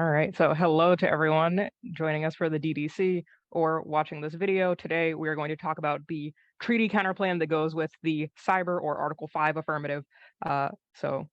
All right, so hello to everyone joining us for the DDC or watching this video. Today, we are going to talk about the treaty counterplan that goes with the cyber or Article 5 affirmative. So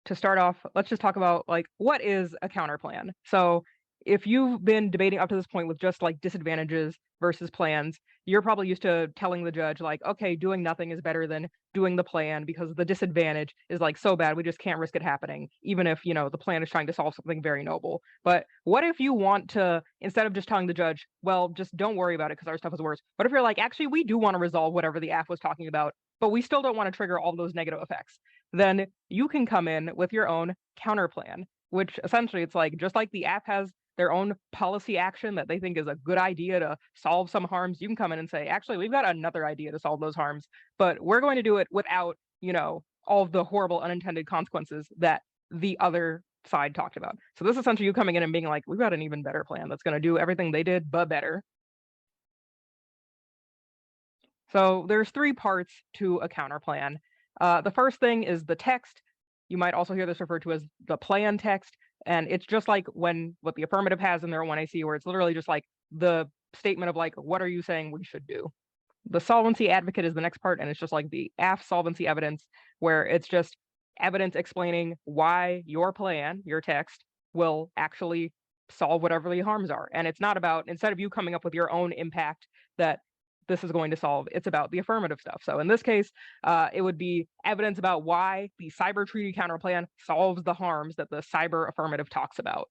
to start off, let's just talk about what is a counterplan. So if you've been debating up to this point with just disadvantages versus plans, you're probably used to telling the judge okay, doing nothing is better than doing the plan because the disadvantage is so bad we just can't risk it happening, even if the plan is trying to solve something very noble. But what if you want to, instead of just telling the judge, well, just don't worry about it because our stuff is worse, what if you're actually we do want to resolve whatever the AF was talking about, but we still don't want to trigger all those negative effects? Then you can come in with your own counterplan, which essentially it's just like the app has their own policy action that they think is a good idea to solve some harms. You can come in and say, actually, we've got another idea to solve those harms, but we're going to do it without, all of the horrible unintended consequences that the other side talked about. So this is essentially you coming in and being we've got an even better plan that's going to do everything they did, but better. So there's three parts to a counterplan. The first thing is the text. You might also hear this referred to as the plan text. And it's just like what the affirmative has in their 1AC, where it's literally just the statement of what are you saying we should do? The Solvency Advocate is the next part, and it's just the AF solvency evidence, where it's just evidence explaining why your plan, your text, will actually solve whatever the harms are. And it's not about, instead of you coming up with your own impact that this is going to solve, it's about the affirmative stuff. So in this case, it would be evidence about why the cyber treaty counterplan solves the harms that the cyber affirmative talks about.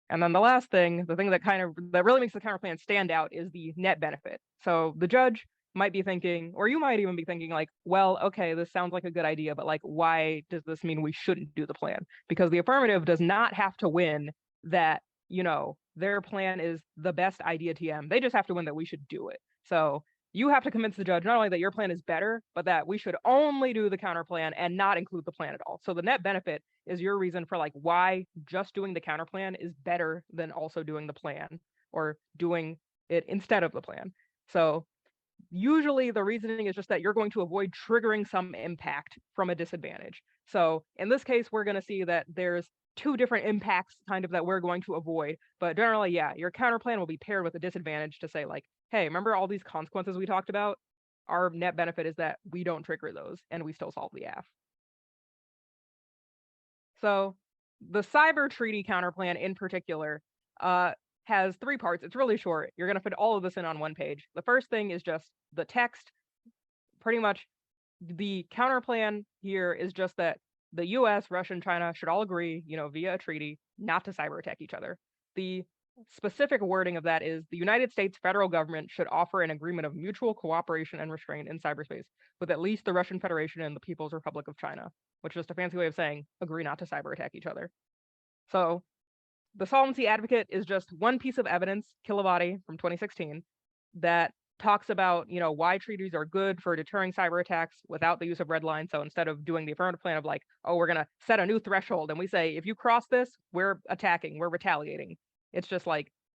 And then the last thing, the thing that really makes the counterplan stand out, is the net benefit. So the judge might be thinking, or you might even be thinking well, okay, this sounds like a good idea, but why does this mean we shouldn't do the plan? Because the affirmative does not have to win that, their plan is the best idea TM. They just have to win that we should do it. So you have to convince the judge not only that your plan is better, but that we should only do the counterplan and not include the plan at all. So the net benefit is your reason for why just doing the counterplan is better than also doing the plan or doing it instead of the plan. So usually the reasoning is just that you're going to avoid triggering some impact from a disadvantage. So in this case, we're going to see that there's two different impacts that we're going to avoid. But generally, yeah, your counterplan will be paired with a disadvantage to say hey, remember all these consequences we talked about? Our net benefit is that we don't trigger those and we still solve the AF. So the cyber treaty counterplan in particular has three parts. It's really short. You're going to fit all of this in on one page. The first thing is just the text. Pretty much the counterplan here is just that the US, Russia, and China should all agree, via a treaty, not to cyber attack each other. The specific wording of that is the United States federal government should offer an agreement of mutual cooperation and restraint in cyberspace with at least the Russian Federation and the People's Republic of China, which is just a fancy way of saying agree not to cyber attack each other. So the Solvency Advocate is just one piece of evidence, Kilobody from 2016, that talks about, why treaties are good for deterring cyber attacks without the use of red lines. So instead of doing the affirmative plan of oh, we're going to set a new threshold and we say, if you cross this, we're attacking, we're retaliating. It's just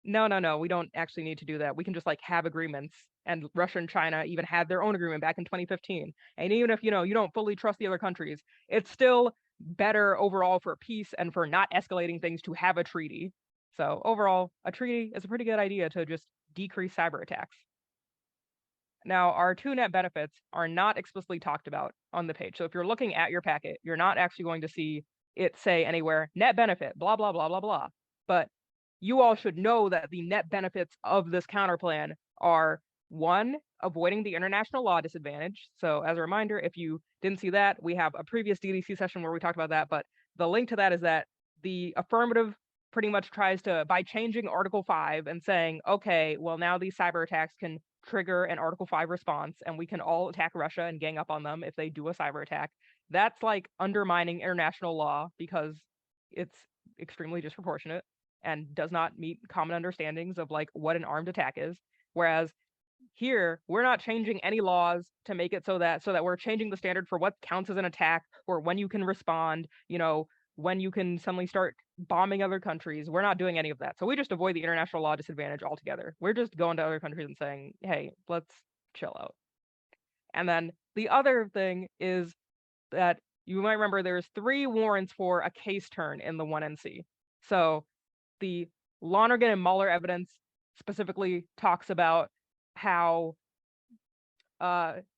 no, we don't actually need to do that. We can just have agreements. And Russia and China even had their own agreement back in 2015. And even if, you don't fully trust the other countries, it's still better overall for peace and for not escalating things to have a treaty. So overall, a treaty is a pretty good idea to just decrease cyber attacks. Now, our two net benefits are not explicitly talked about on the page. So if you're looking at your packet, you're not actually going to see it say anywhere, net benefit, blah, blah, blah, blah, blah. But you all should know that the net benefits of this counterplan are, one, avoiding the international law disadvantage. So as a reminder, if you didn't see that, we have a previous DDC session where we talked about that. But the link to that is that the affirmative pretty much tries to, by changing Article 5 and saying, okay, well, now these cyber attacks can trigger an Article 5 response and we can all attack Russia and gang up on them if they do a cyber attack. That's undermining international law because it's extremely disproportionate and does not meet common understandings of what an armed attack is. Whereas here, we're not changing any laws to make it so that we're changing the standard for what counts as an attack or when you can respond, when you can suddenly start bombing other countries. We're not doing any of that. So we just avoid the international law disadvantage altogether. We're just going to other countries and saying, hey, let's chill out. And then the other thing is that you might remember there's 3 warrants for a case turn in the 1NC. So the Lonergan and Mueller evidence specifically talks about how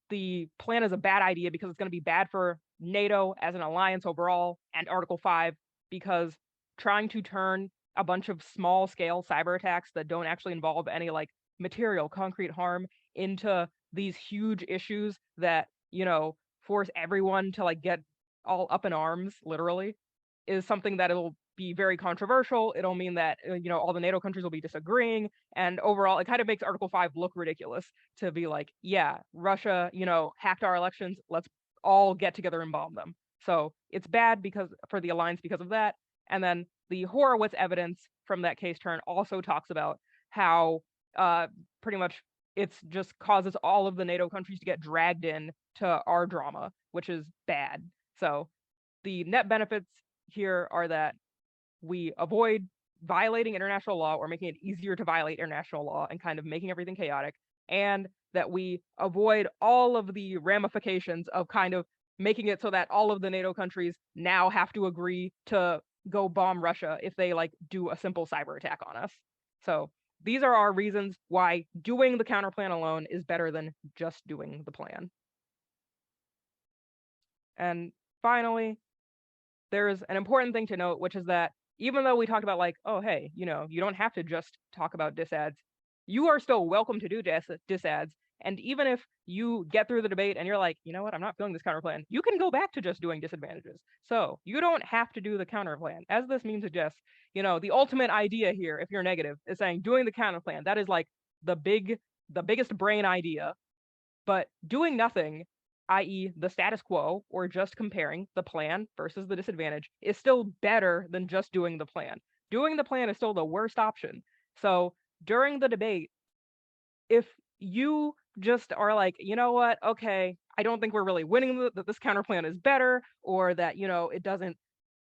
the plan is a bad idea because it's going to be bad for NATO as an alliance overall, and Article 5 because trying to turn a bunch of small scale cyber attacks that don't actually involve any like material concrete harm into these huge issues that, you know, force everyone to like get all up in arms, literally, is something that it'll be very controversial. It'll mean that, you know, all the NATO countries will be disagreeing. And overall, it kind of makes Article 5 look ridiculous to be like, yeah, Russia, you know, hacked our elections. Let's all get together and bomb them. So it's bad because for the alliance because of that. And then the Horowitz evidence from that case turn also talks about how pretty much it's just causes all of the NATO countries to get dragged in to our drama, which is bad. So the net benefits here are that we avoid violating international law or making it easier to violate international law and kind of making everything chaotic, and that we avoid all of the ramifications of kind of making it so that all of the NATO countries now have to agree to go bomb Russia if they like do a simple cyber attack on us. So these are our reasons why doing the counterplan alone is better than just doing the plan. And finally, there's an important thing to note, which is that even though we talked about like, oh, hey, you know, you don't have to just talk about disads, you are still welcome to do disads. And even if you get through the debate and you're like, you know what, I'm not feeling this counterplan, you can go back to just doing disadvantages. So you don't have to do the counterplan. As this meme suggests, you know, the ultimate idea here, if you're negative, is saying doing the counterplan. That is like the biggest brain idea. But doing nothing, i.e. the status quo, or just comparing the plan versus the disadvantage, is still better than just doing the plan. Doing the plan is still the worst option. So during the debate, if you just are like, you know what, okay, I don't think we're really winning, that this counterplan is better, or that, you know, it doesn't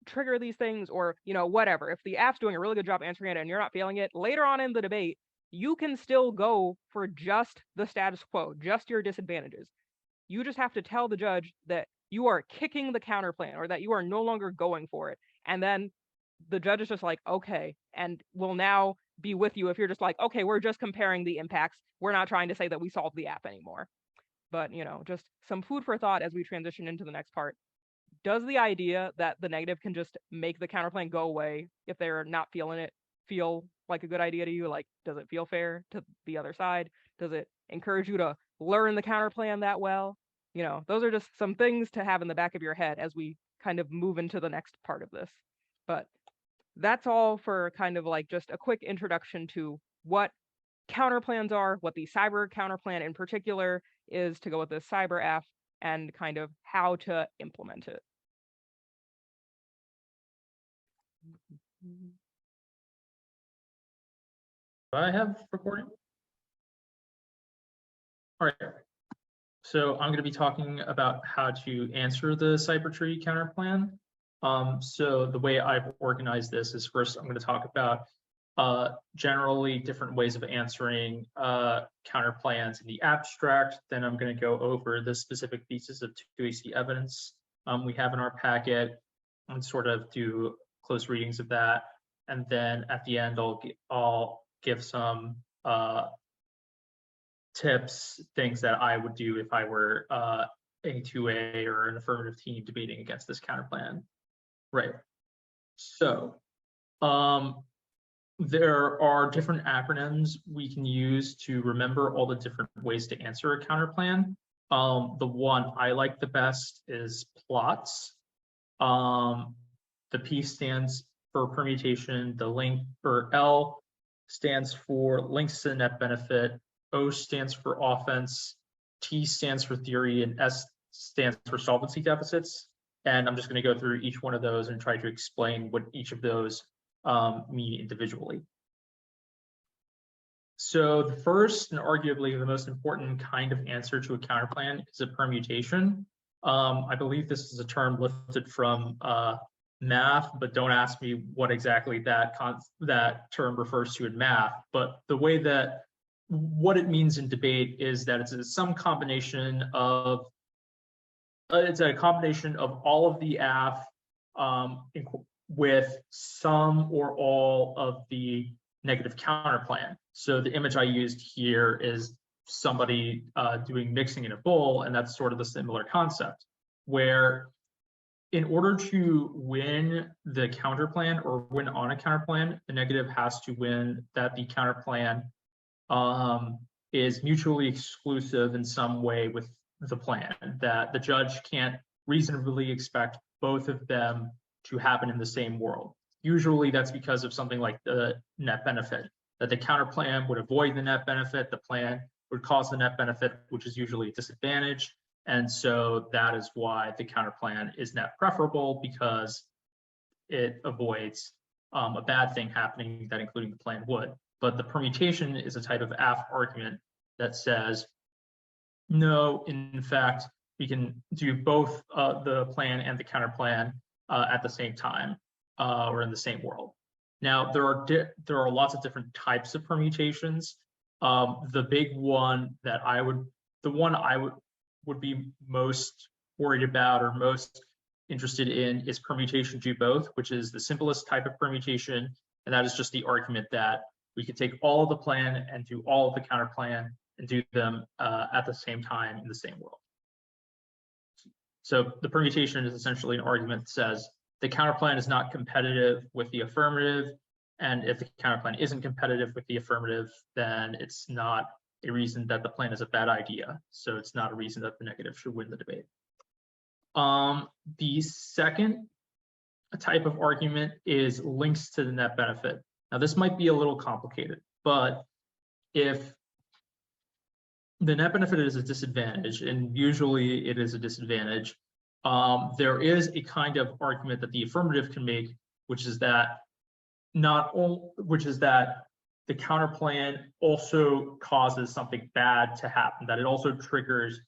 trigger these things, or, you know, whatever. If the app's doing a really good job answering it and you're not feeling it, later on in the debate, you can still go for just the status quo, just your disadvantages. You just have to tell the judge that you are kicking the counterplan or that you are no longer going for it. And then the judge is just like, okay, and will now be with you if you're just like, okay, we're just comparing the impacts. We're not trying to say that we solved the app anymore. But, you know, just some food for thought as we transition into the next part. Does the idea that the negative can just make the counterplan go away if they're not feeling it feel like a good idea to you? Like, does it feel fair to the other side? Does it encourage you to learn the counterplan that well? You know, those are just some things to have in the back of your head as we kind of move into the next part of this. But that's all for kind of like just a quick introduction to what counterplans are, what the cyber counterplan in particular is to go with the cyber app, and kind of how to implement it. Do I have recording? All right. So I'm going to be talking about how to answer the cyber treaty counterplan. So the way I've organized this is first I'm going to talk about generally different ways of answering counterplans in the abstract. Then I'm going to go over the specific pieces of 2AC evidence we have in our packet and sort of do close readings of that. And then at the end, I'll give some tips, things that I would do if I were a 2A or an affirmative team debating against this counterplan. Right. So there are different acronyms we can use to remember all the different ways to answer a counterplan. The one I like the best is plots. The P stands for permutation, the link for L stands for links to the net benefit, O stands for offense, T stands for theory, and S stands for solvency deficits. And I'm just going to go through each one of those and try to explain what each of those mean individually. So the first and arguably the most important kind of answer to a counterplan is a permutation. I believe this is a term lifted from math, but don't ask me what exactly that term refers to in math. But the way that what it means in debate is that it's some combination of it's a combination of all of the AF with some or all of the negative counterplan. So the image I used here is somebody doing mixing in a bowl, and that's sort of the similar concept, where in order to win the counterplan or win on a counterplan, the negative has to win that the counterplan is mutually exclusive in some way with the plan, that the judge can't reasonably expect both of them to happen in the same world. Usually that's because of something like the net benefit, that the counterplan would avoid the net benefit, the plan would cause the net benefit, which is usually a disadvantage. And so that is why the counterplan is net preferable, because it avoids a bad thing happening that including the plan would. But the permutation is a type of AF argument that says, no, in fact, we can do both the plan and the counterplan at the same time or in the same world. Now, there are lots of different types of permutations. The big one that I would be most worried about or most interested in is permutation do both, which is the simplest type of permutation. And that is just the argument that we could take all of the plan and do all of the counterplan and do them at the same time in the same world. So the permutation is essentially an argument that says the counterplan is not competitive with the affirmative, and if the counterplan isn't competitive with the affirmative, then it's not a reason that the plan is a bad idea. So it's not a reason that the negative should win the debate. The second type of argument is links to the net benefit. Now, this might be a little complicated, but if the net benefit is a disadvantage, and usually it is a disadvantage, there is a kind of argument that the affirmative can make, which is that the counterplan also causes something bad to happen, that it also triggers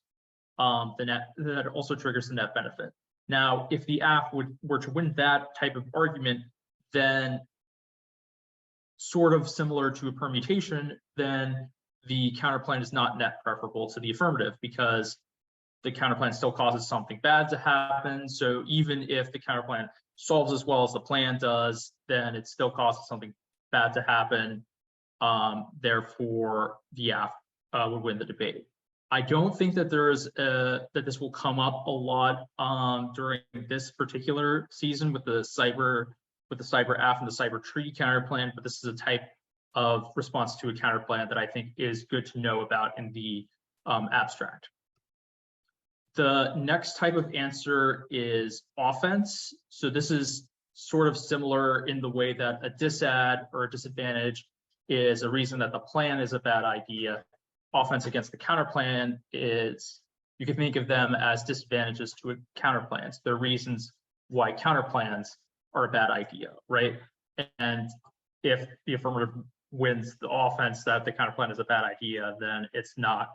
the net benefit. Now, if the AF were to win that type of argument, then sort of similar to a permutation, then the counterplan is not net preferable to the affirmative, because the counterplan still causes something bad to happen. So even if the counterplan solves as well as the plan does, then it still causes something bad to happen. Therefore, the AF would win the debate. I don't think that that this will come up a lot during this particular season with the cyber AF and the cyber treaty counterplan, but this is a type of response to a counterplan that I think is good to know about in the abstract. The next type of answer is offense. So this is sort of similar in the way that a disad or a disadvantage is a reason that the plan is a bad idea. Offense against the counterplan is, you can think of them as disadvantages to a counterplans. They're reasons why counterplans are a bad idea, right? And if the affirmative wins the offense that the counterplan is a bad idea, then it's not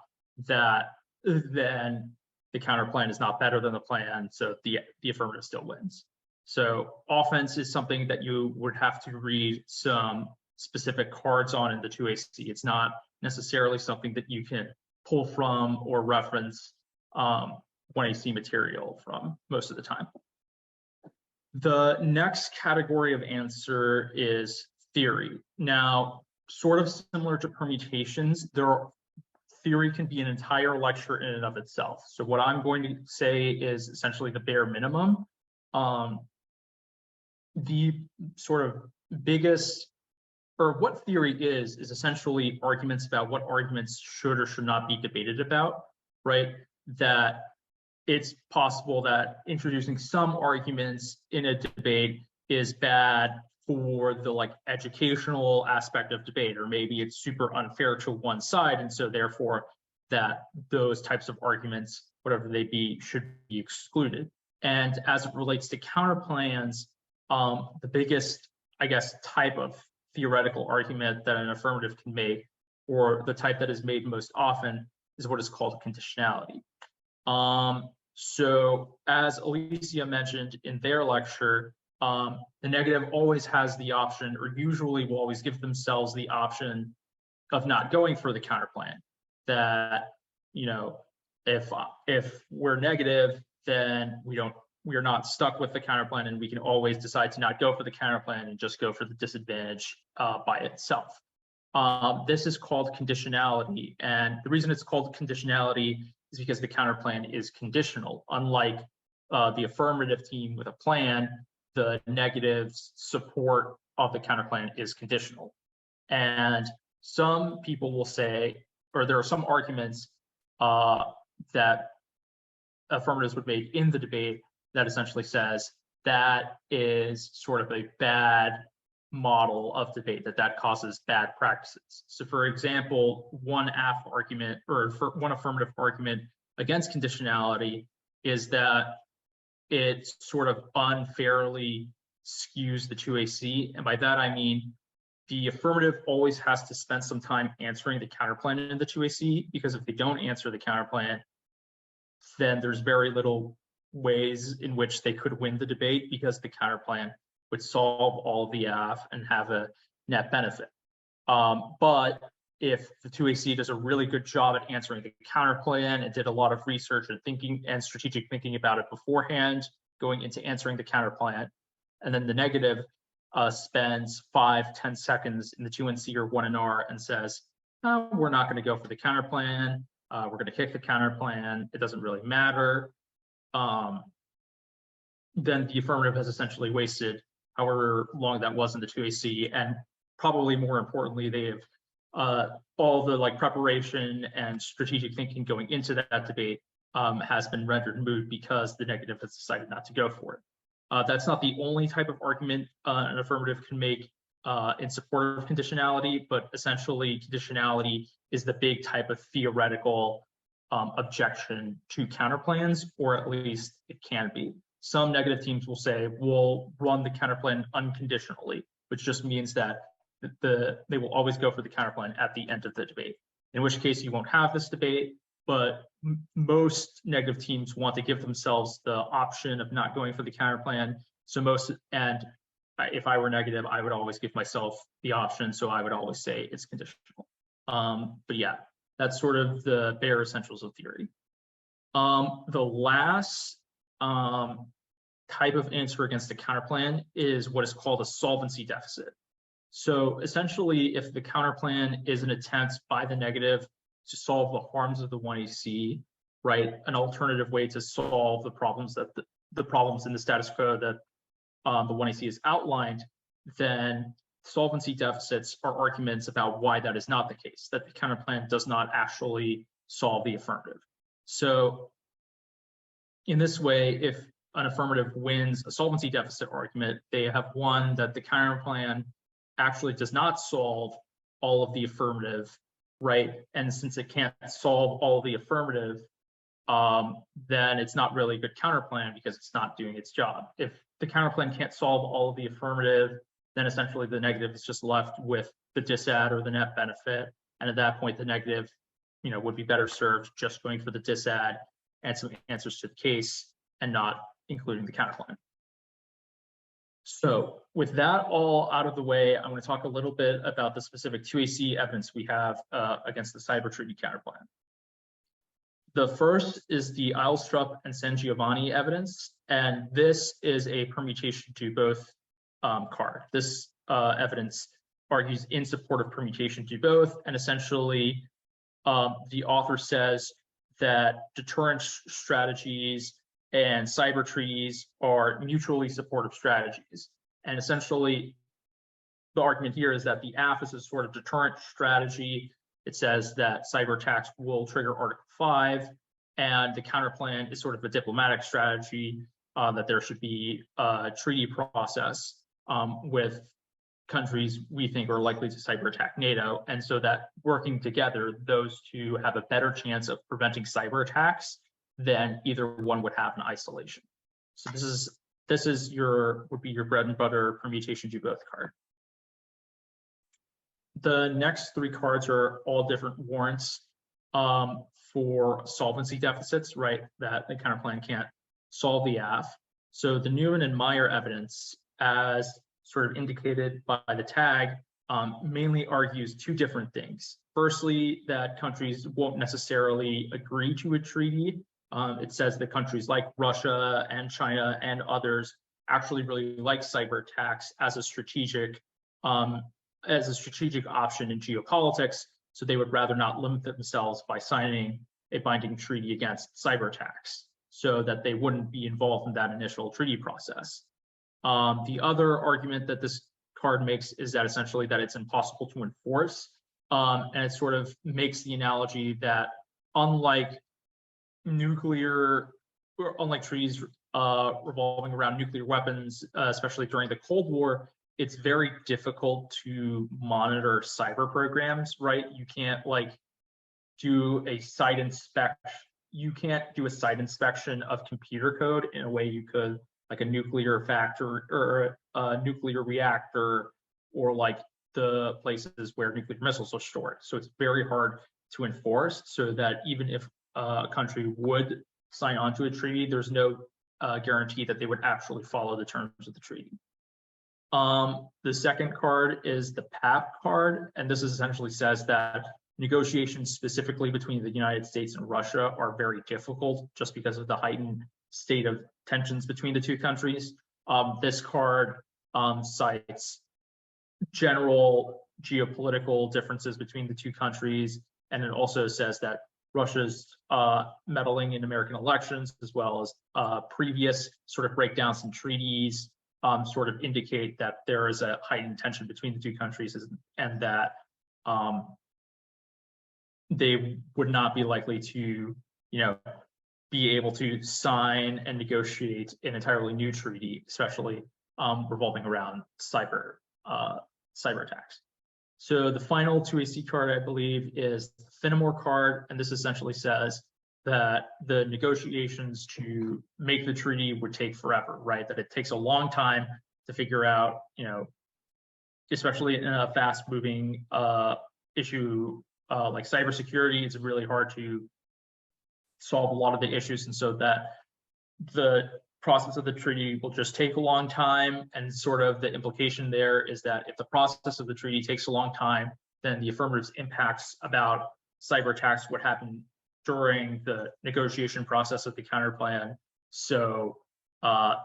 that, then the counterplan is not better than the plan, so the affirmative still wins. So offense is something that you would have to read some specific cards on in the 2AC. It's not necessarily something that you can pull from or reference 1AC material from most of the time. The next category of answer is theory. Now, sort of similar to permutations, theory can be an entire lecture in and of itself. So what I'm going to say is essentially the bare minimum. The sort of biggest, or what theory is essentially arguments about what arguments should or should not be debated about, right? That it's possible that introducing some arguments in a debate is bad for the educational aspect of debate, or maybe it's super unfair to one side, and so therefore that those types of arguments, whatever they be, should be excluded. And as it relates to counterplans, the biggest, I guess, type of theoretical argument that an affirmative can make, or the type that is made most often, is what is called conditionality. So as Elysia mentioned in their lecture, the negative always has the option, or usually will always give themselves the option of not going for the counterplan. That, if we're negative, then we are not stuck with the counterplan, and we can always decide to not go for the counterplan and just go for the disadvantage by itself. This is called conditionality, and the reason it's called conditionality is because the counterplan is conditional. Unlike the affirmative team with a plan, the negative support of the counterplan is conditional. And some people will say, or there are some arguments that affirmatives would make in the debate that essentially says that is sort of a bad model of debate, that causes bad practices. So for example, one argument or for one affirmative argument against conditionality is that it sort of unfairly skews the 2AC. And by that, I mean, the affirmative always has to spend some time answering the counterplan in the 2AC, because if they don't answer the counterplan, then there's very little ways in which they could win the debate, because the counterplan would solve all of the AF and have a net benefit. But if the 2AC does a really good job at answering the counterplan and did a lot of research and thinking and strategic thinking about it beforehand, going into answering the counterplan, and then the negative spends 5-10 seconds in the 2NC or 1NR and says, oh, we're not going to go for the counterplan, we're going to kick the counterplan, it doesn't really matter, then the affirmative has essentially wasted however long that was in the 2AC, and probably more importantly, they have all the preparation and strategic thinking going into that debate has been rendered moot because the negative has decided not to go for it. That's not the only type of argument an affirmative can make in support of conditionality, but essentially conditionality is the big type of theoretical objection to counterplans, or at least it can be. Some negative teams will say, we'll run the counterplan unconditionally, which just means that they will always go for the counterplan at the end of the debate, in which case you won't have this debate. But most negative teams want to give themselves the option of not going for the counterplan. So if I were negative, I would always give myself the option. So I would always say it's conditional. But yeah, that's sort of the bare essentials of theory. The last type of answer against the counterplan is what is called a solvency deficit. So essentially, if the counterplan is an attempt by the negative to solve the harms of the 1AC, right, an alternative way to solve the problems that the problems in the status quo that the 1AC is outlined, then solvency deficits are arguments about why that is not the case, that the counterplan does not actually solve the affirmative. So in this way, if an affirmative wins a solvency deficit argument, they have won that the counterplan actually does not solve all of the affirmative, right? And since it can't solve all the affirmative, then it's not really a good counterplan because it's not doing its job. If the counterplan can't solve all of the affirmative, then essentially the negative is just left with the disad or the net benefit. And at that point, the negative, would be better served just going for the disad and some answers to the case and not including the counterplan. So with that all out of the way, I'm going to talk a little bit about the specific 2AC evidence we have against the cyber treaty counterplan. The first is the Eilstrup and San Giovanni evidence, and this is a permutation to both card. This evidence argues in support of permutation to both, and essentially the author says that deterrence strategies and cyber treaties are mutually supportive strategies. And essentially, the argument here is that the AF is a sort of deterrent strategy. It says that cyber attacks will trigger Article 5, and the counterplan is sort of a diplomatic strategy, that there should be a treaty process with countries we think are likely to cyber attack NATO. And so that working together, those two have a better chance of preventing cyber attacks than either one would have in isolation. So this would be your bread and butter permutation to both card. The next three cards are all different warrants for solvency deficits, right? That the counterplan can't solve the AF. So the Newman and Meyer evidence, as sort of indicated by the tag, mainly argues two different things. Firstly, that countries won't necessarily agree to a treaty It says that countries like Russia and China and others actually really like cyber attacks as a strategic option in geopolitics. So they would rather not limit themselves by signing a binding treaty against cyber attacks, so that they wouldn't be involved in that initial treaty process. The other argument that this card makes is that essentially that it's impossible to enforce. And it sort of makes the analogy that unlike treaties revolving around nuclear weapons, especially during the Cold War, it's very difficult to monitor cyber programs, right? You can't do a site inspection. You can't do a site inspection of computer code in a way you could like a nuclear factory or a nuclear reactor, or like the places where nuclear missiles are stored. So it's very hard to enforce, so that even if a country would sign on to a treaty, there's no guarantee that they would actually follow the terms of the treaty. The second card is the Pap Card, and this essentially says that negotiations specifically between the United States and Russia are very difficult just because of the heightened state of tensions between the two countries. This card cites general geopolitical differences between the two countries, and it also says that Russia's meddling in American elections, as well as previous sort of breakdowns in treaties, sort of indicate that there is a heightened tension between the two countries, and that they would not be likely to, be able to sign and negotiate an entirely new treaty, especially revolving around cyber attacks. So the final 2AC card, I believe, is the Fenimore Card, and this essentially says that the negotiations to make the treaty would take forever, right? That it takes a long time to figure out, especially in a fast-moving issue like cybersecurity, it's really hard to solve a lot of the issues, and so that the process of the treaty will just take a long time. And sort of the implication there is that if the process of the treaty takes a long time, then the affirmative impacts about cyber attacks would happen during the negotiation process of the counterplan. So the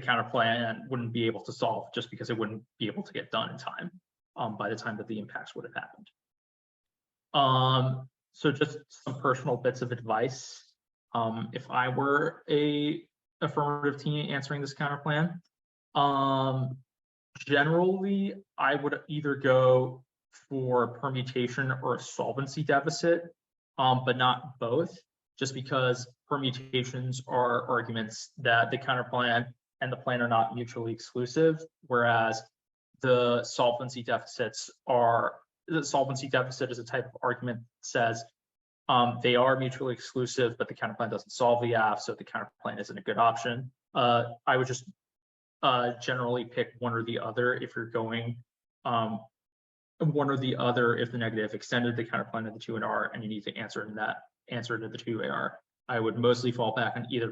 counterplan wouldn't be able to solve just because it wouldn't be able to get done in time by the time that the impacts would have happened. So just some personal bits of advice. If I were a affirmative team answering this counterplan, generally I would either go for permutation or a solvency deficit, but not both, just because permutations are arguments that the counterplan and the plan are not mutually exclusive, whereas the solvency deficit is a type of argument that says they are mutually exclusive, but the counterplan doesn't solve the AF, so the counterplan isn't a good option. I would just generally pick one or the other if you're going one or the other if the negative extended the counterplan to the 2AR and you need to answer to the 2AR. I would mostly fall back on either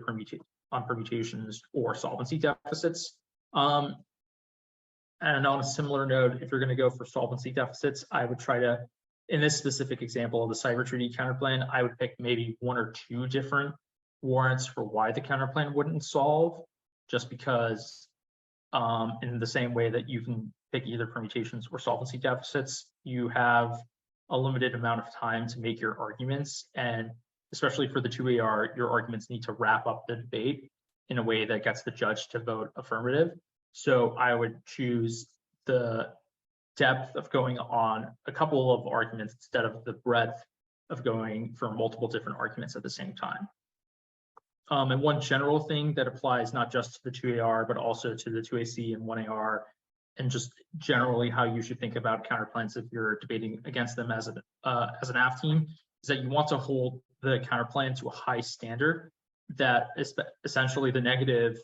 permutations or solvency deficits. And on a similar note, if you're going to go for solvency deficits, I would try to, in this specific example of the cyber treaty counterplan, I would pick maybe one or two different warrants for why the counterplan wouldn't solve, just because in the same way that you can pick either permutations or solvency deficits, you have a limited amount of time to make your arguments. And especially for the 2AR, your arguments need to wrap up the debate in a way that gets the judge to vote affirmative. So I would choose the depth of going on a couple of arguments instead of the breadth of going for multiple different arguments at the same time. And one general thing that applies not just to the 2AR, but also to the 2AC and 1AR, and just generally how you should think about counterplans if you're debating against them as an AF team, is that you want to hold the counterplan to a high standard, that is essentially the negative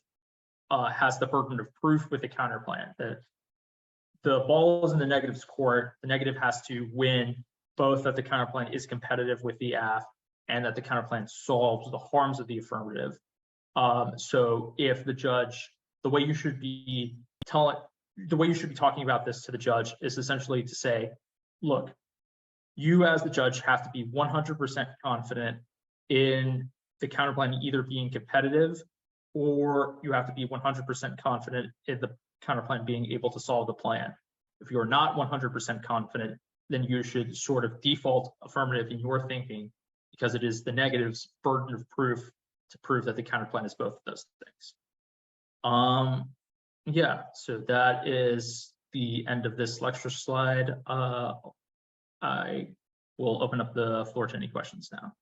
has the burden of proof with the counterplan. That the ball is in the negative's court. The negative has to win both that the counterplan is competitive with the AF and that the counterplan solves the harms of the affirmative. So if the judge, the way you should be talking about this to the judge is essentially to say, look, you as the judge have to be 100% confident in the counterplan either being competitive, or you have to be 100% confident in the counterplan being able to solve the plan. If you're not 100% confident, then you should sort of default affirmative in your thinking, because it is the negative's burden of proof to prove that the counterplan is both of those things. Yeah, so that is the end of this lecture slide. I will open up the floor to any questions now.